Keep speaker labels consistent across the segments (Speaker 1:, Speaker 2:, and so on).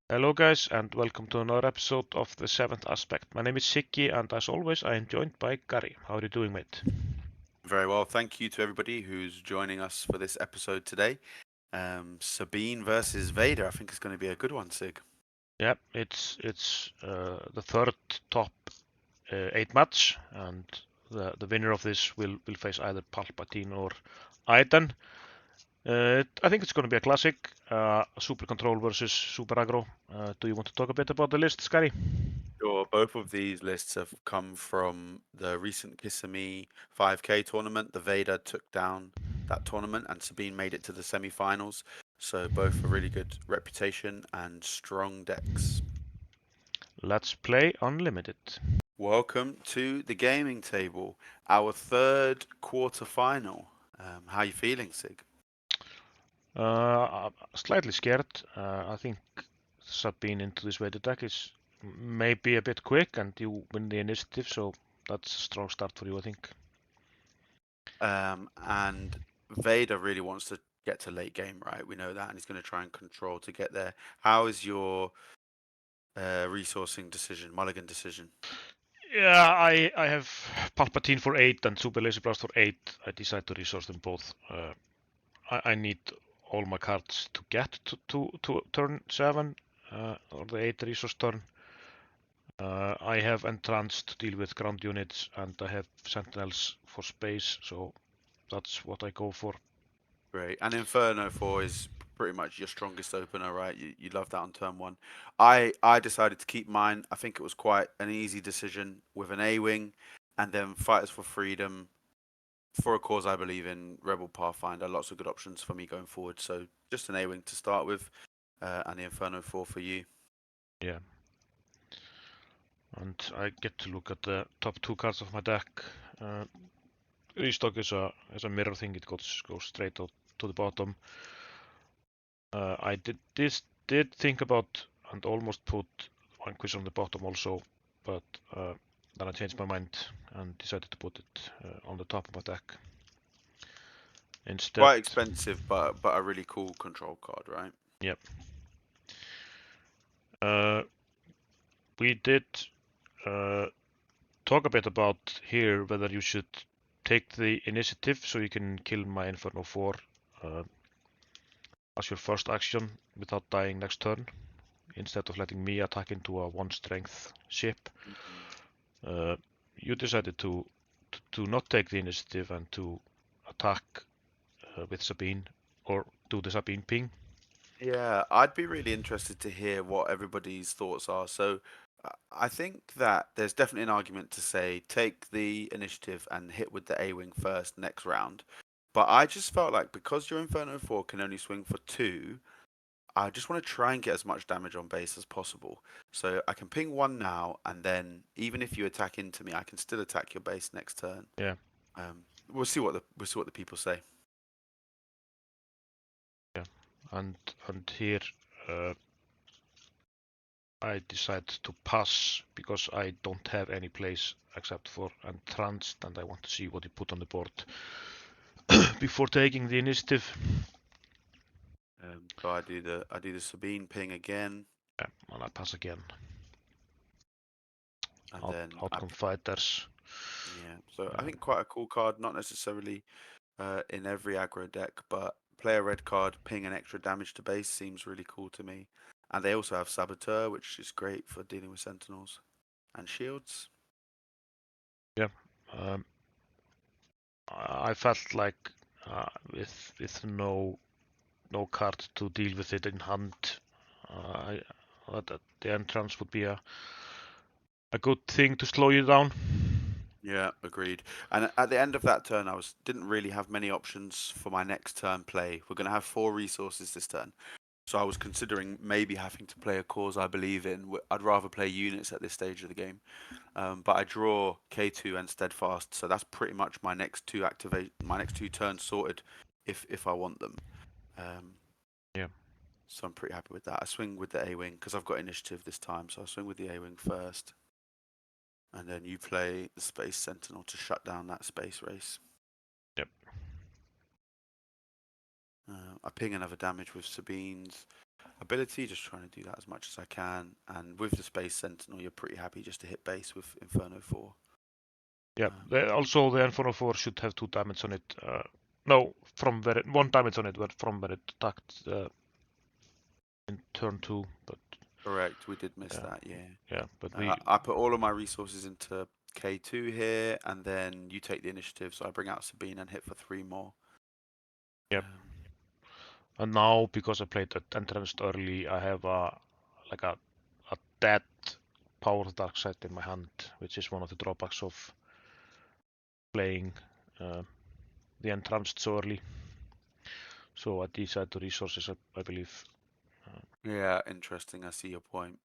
Speaker 1: Hello guys and welcome to another episode of the Seventh Aspect. My name is Siggi and as always I am joined by Gary. How are you doing, mate?
Speaker 2: Very well. Thank you to everybody who's joining us for this episode today. Sabine versus Vader. I think it's going to be a good one, Sig.
Speaker 1: Yeah, it's the third top 8 match and the winner of this will face either Palpatine or Aiden. I think it's going to be a classic, Super Control versus Super Aggro. Do you want to talk a bit about the list, Gary?
Speaker 2: Sure. Both of these lists have come from the recent Kissimmee 5K tournament. The Vader took down that tournament, and Sabine made it to the semi-finals. So both a really good reputation and strong decks.
Speaker 1: Let's play Unlimited.
Speaker 2: Welcome to the gaming table, our third quarter-final. How you feeling, Sig?
Speaker 1: I'm slightly scared. I think Sabine into this Vader deck is maybe a bit quick and you win the initiative, so that's a strong start for you, I think.
Speaker 2: And Vader really wants to get to late game, right? We know that, and he's going to try and control to get there. How is your resourcing decision, mulligan decision?
Speaker 1: Yeah, I have Palpatine for 8 and Super Laser Blast for 8. I decide to resource them both. I need all my cards to get to turn 7 or the 8 resource turn. I have Entranced to deal with ground units and I have Sentinels for space, so that's what I go for.
Speaker 2: Great. And Inferno 4 is pretty much your strongest opener, right? You love that on turn 1. I decided to keep mine. I think it was quite an easy decision with an A-Wing and then Fighters for Freedom for a cause I believe in, Rebel Pathfinder. Lots of good options for me going forward. So just an A-Wing to start with and the Inferno 4 for you.
Speaker 1: Yeah. And I get to look at the top 2 cards of my deck. Restock is a mirror thing, it goes straight out to the bottom. I did think about and almost put Vanquish on the bottom also, but then I changed my mind and decided to put it on the top of my deck instead.
Speaker 2: Quite expensive, but a really cool control card, right?
Speaker 1: Yep. We did talk a bit about here whether you should take the initiative so you can kill my Inferno 4 as your first action without dying next turn, instead of letting me attack into a 1 strength ship. You decided to not take the initiative and to attack with Sabine or do the Sabine ping.
Speaker 2: Yeah, I'd be really interested to hear what everybody's thoughts are. So, I think that there's definitely an argument to say take the initiative and hit with the A-Wing first next round. But I just felt like because your Inferno 4 can only swing for 2, I just want to try and get as much damage on base as possible. So I can ping 1 now, and then even if you attack into me, I can still attack your base next turn.
Speaker 1: Yeah,
Speaker 2: We'll see what the people say.
Speaker 1: yeah. And here uh, I decide to pass because I don't have any place except for Entranced and I want to see what he put on the board before taking the initiative.
Speaker 2: So I do the Sabine ping again,
Speaker 1: Yeah, and I pass again.
Speaker 2: and then
Speaker 1: Outcome Fighters.
Speaker 2: yeah. So I think quite a cool card, not necessarily in every aggro deck, but play a red card, ping an extra damage to base seems really cool to me. And they also have Saboteur, which is great for dealing with Sentinels and shields.
Speaker 1: Yeah. Um, I felt like with no card to deal with it in hand, I thought that the entrance would be a good thing to slow you down.
Speaker 2: Yeah, agreed. And at the end of that turn, didn't really have many options for my next turn play. We're going to have 4 resources this turn. So I was considering maybe having to play a cause I believe in. I'd rather play units at this stage of the game. But I draw K2 and Steadfast, so that's pretty much my next 2 turns sorted if I want them. Um,
Speaker 1: Yeah.
Speaker 2: so I'm pretty happy with that. I swing with the A-Wing because I've got initiative this time, so I swing with the A-Wing first. And then you play the Space Sentinel to shut down that space race.
Speaker 1: Yep.
Speaker 2: I ping another damage with Sabine's. ability, just trying to do that as much as I can. And with the Space Sentinel, you're pretty happy just to hit base with Inferno 4.
Speaker 1: Yeah, also the Inferno 4 should have 2 damage on it. No, from where 1 damage on it, but from where it attacked in turn 2. But
Speaker 2: Correct, we did miss that, yeah.
Speaker 1: Yeah, but
Speaker 2: I put all of my resources into K2 here, and then you take the initiative, so I bring out Sabine and hit for 3 more.
Speaker 1: Yep. And now, because I played that entranced early, I have a dead power dark side in my hand, which is one of the drawbacks of playing the entranced so early. So I decided to resources, I believe.
Speaker 2: Yeah, interesting. I see your point.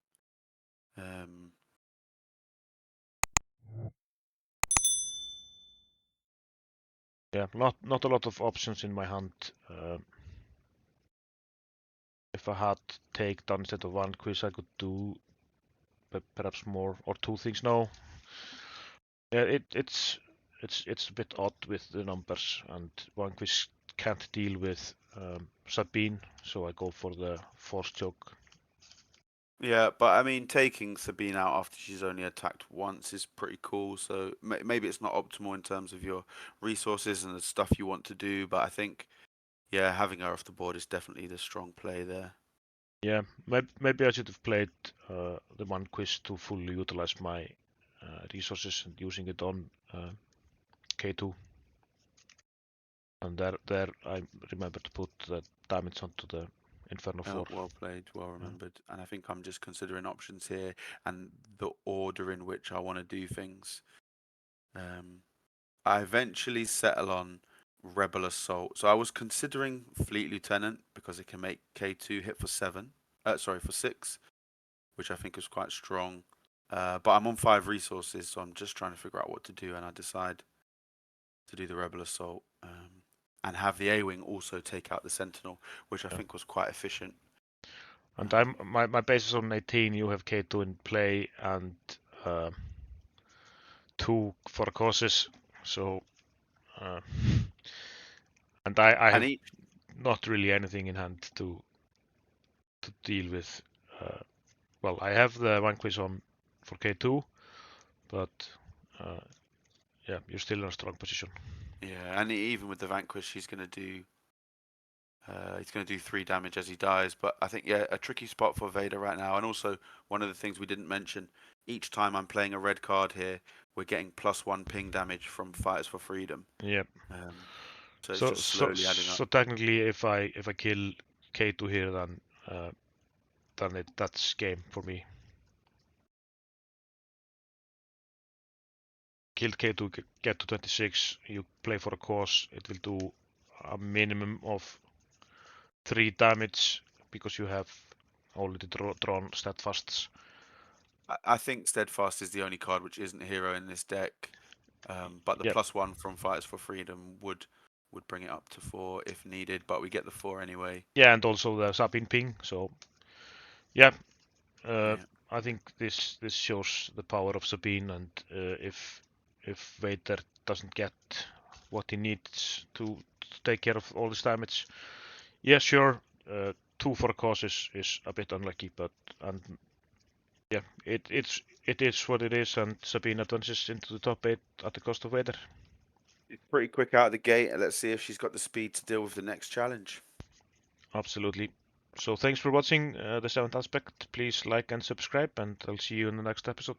Speaker 1: Yeah, not a lot of options in my hand. If I had takedown instead of vanquish, I could do perhaps more or 2 things now. Yeah, it's a bit odd with the numbers, and vanquish can't deal with Sabine, so I go for the force choke.
Speaker 2: Yeah, but I mean, taking Sabine out after she's only attacked once is pretty cool. So maybe it's not optimal in terms of your resources and the stuff you want to do, but I think, yeah, having her off the board is definitely the strong play there.
Speaker 1: Yeah, maybe I should have played the vanquish to fully utilize my resources and using it on K2. And there I remember to put the damage onto the Inferno 4.
Speaker 2: Well played, well remembered. And I think I'm just considering options here and the order in which I want to do things. I eventually settle on Rebel Assault. So I was considering Fleet Lieutenant because it can make K2 hit for 7. Sorry, for 6, which I think is quite strong. But I'm on 5 resources, so I'm just trying to figure out what to do, and I decide to do the Rebel Assault and have the A-Wing also take out the Sentinel, which I think was quite efficient.
Speaker 1: And my base is on 18. You have K2 in play and 2 for causes. So and I have not really anything in hand to deal with. Well, I have the vanquish on for K2, but yeah, you're still in a strong position.
Speaker 2: Yeah, and even with the Vanquish, he's going to do 3 damage as he dies. But I think, yeah, a tricky spot for Vader right now. And also, one of the things we didn't mention, each time I'm playing a red card here, we're getting +1 ping damage from Fighters for Freedom.
Speaker 1: Yep.
Speaker 2: So it's just slowly adding up.
Speaker 1: So technically, if I kill K2 here, then that's game for me. Killed K2, get to 26. You play for a cause. It will do a minimum of 3 damage because you have already drawn steadfasts.
Speaker 2: I think Steadfast is the only card which isn't a hero in this deck. But the +1 from Fighters for Freedom would bring it up to 4 if needed, but we get the 4 anyway.
Speaker 1: Yeah, and also the Sabine ping. So yeah, I think this shows the power of Sabine, and if Vader doesn't get what he needs to take care of all this damage, yeah, sure, 2 for a cause is a bit unlucky, but yeah, it is what it is, and Sabine advances into the top 8 at the cost of Vader.
Speaker 2: It's pretty quick out of the gate, and let's see if she's got the speed to deal with the next challenge.
Speaker 1: Absolutely. So thanks for watching the 7th aspect. Please like and subscribe, and I'll see you in the next episode.